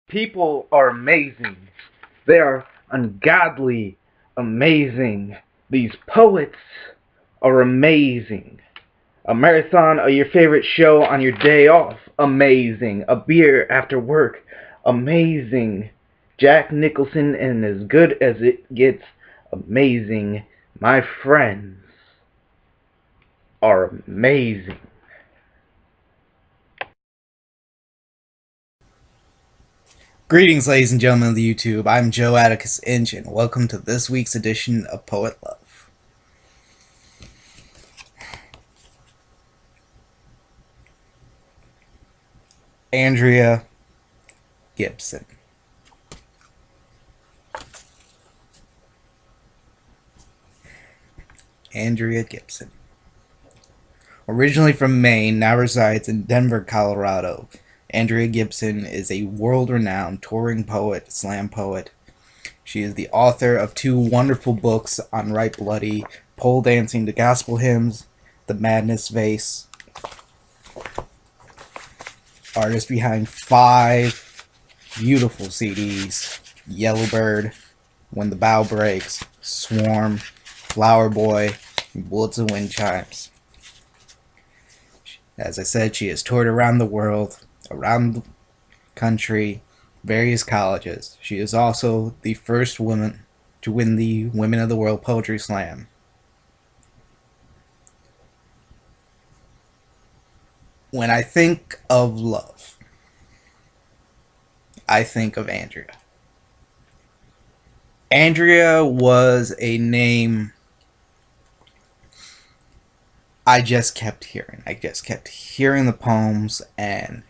People are amazing. They are ungodly amazing. These poets are amazing. A marathon of your favorite show on your day off. Amazing. A beer after work. Amazing. Jack Nicholson and as good as it gets. Amazing. My friends are amazing. Greetings, ladies and gentlemen of the YouTube. I'm Joe Atticus Inch, and welcome to this week's edition of Poet Love. Andrea Gibson. Andrea Gibson. Originally from Maine, now resides in Denver, Colorado. Andrea Gibson is a world-renowned touring poet, slam poet. She is the author of two wonderful books on Right Bloody, Pole Dancing to Gospel Hymns, The Madness Vase. Artist behind 5 beautiful CDs: Yellowbird, When the Bow Breaks, Swarm, Flower Boy, and Bullets and Wind Chimes. As I said, she has toured around the world, around the country, various colleges. She is also the first woman to win the Women of the World Poetry Slam. When I think of love, I think of Andrea. Andrea was a name I just kept hearing. I just kept hearing the poems, and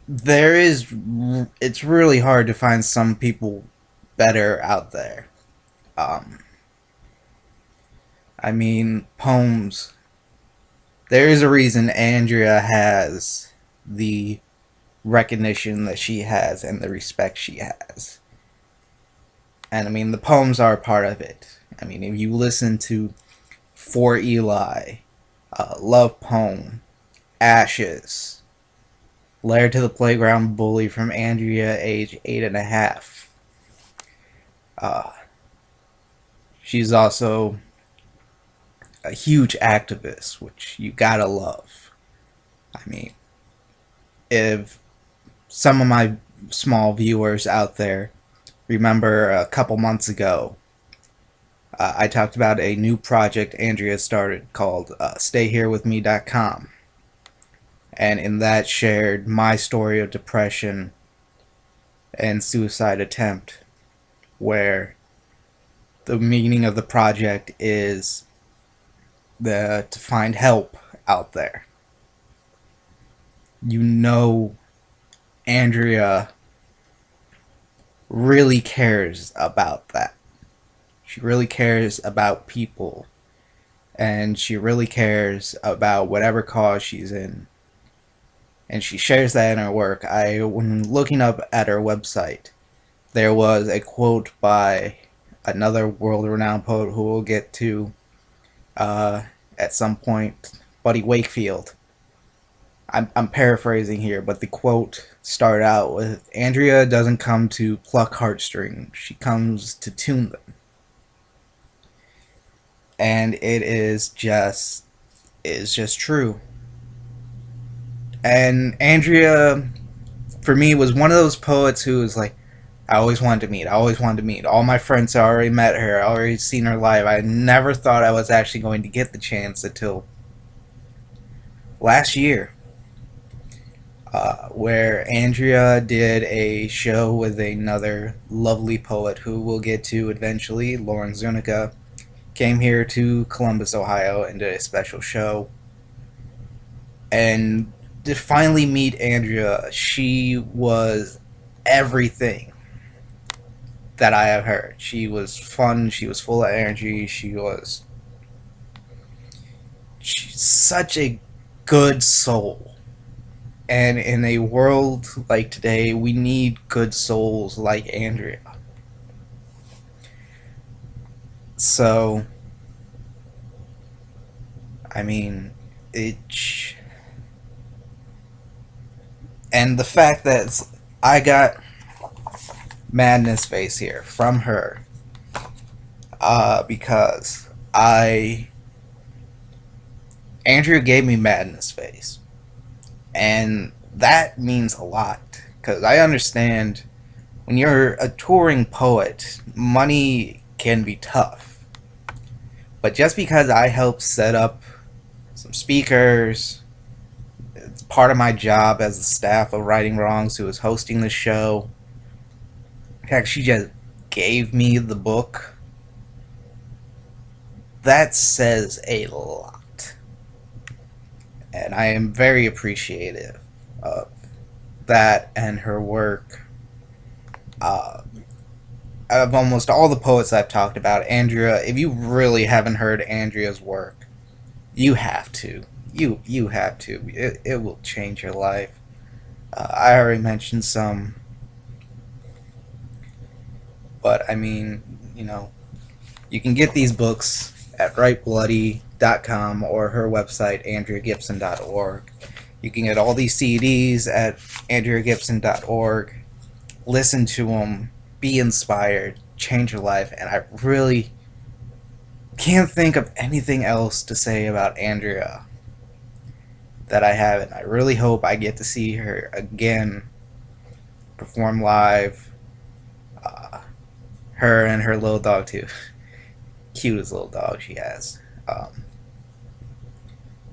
it's really hard to find some people better out there. Um, I mean, poems. There is a reason Andrea has the recognition that she has and the respect she has. And I mean, the poems are a part of it. I mean, if you listen to For Eli, Love Poem, Ashes, Letter to the Playground Bully from Andrea, age 8.5. She's also a huge activist, which you gotta love. I mean, if some of my small viewers out there remember a couple months ago, I talked about a new project Andrea started called StayHereWithMe.com. And in that shared my story of depression and suicide attempt, where the meaning of the project is to find help out there. You know, Andrea really cares about that. She really cares about people, and she really cares about whatever cause she's in. And she shares that in her work. When looking up at her website, there was a quote by another world-renowned poet who we'll get to at some point, Buddy Wakefield. I'm paraphrasing here, but the quote started out with, "Andrea doesn't come to pluck heartstrings, she comes to tune them." And it is just true. And Andrea, for me, was one of those poets who was like, I always wanted to meet. I always wanted to meet. All my friends had already met her. I already seen her live. I never thought I was actually going to get the chance until last year, where Andrea did a show with another lovely poet who we'll get to eventually, Lauren Zuniga, came here to Columbus, Ohio, and did a special show. And to finally meet Andrea, she was everything that I have heard. She was fun. She was full of energy. She's such a good soul. And in a world like today, we need good souls like Andrea. So, I mean, And the fact that I got Madness Face here from her, because Andrea gave me Madness Face, and that means a lot, because I understand when you're a touring poet, money can be tough. But just because I helped set up some speakers, it's part of my job as the staff of Righting Wrongs, who is hosting the show. In fact, she just gave me the book. That says a lot. And I am very appreciative of that and her work. Out of almost all the poets I've talked about, Andrea, if you really haven't heard Andrea's work, you have to. You have to. It will change your life. I already mentioned some. But, I mean, you know, you can get these books at writebloody.com or her website, andreagibson.org. You can get all these CDs at andreagibson.org. Listen to them, be inspired, change your life, and I really can't think of anything else to say about Andrea that I haven't. I really hope I get to see her again perform live. Her and her little dog too. Cutest little dog she has.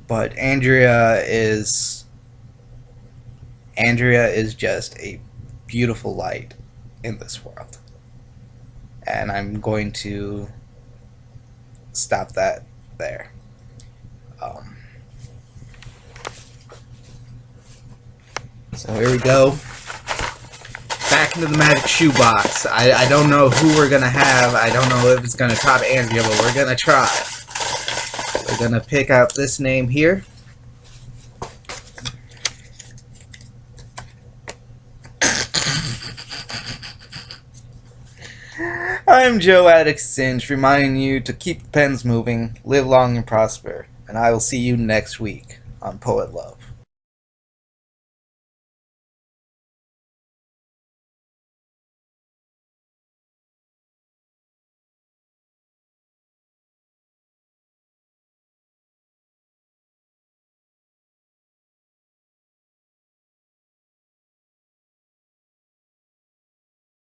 But Andrea is just a beautiful light in this world. And I'm going to stop that there. So here we go. Back into the magic shoebox. I don't know who we're gonna have. I don't know if it's gonna top Andrea, but we're gonna try. We're gonna pick out this name here. I'm Joe Addix, reminding you to keep the pens moving, live long and prosper, and I will see you next week on Poet Love.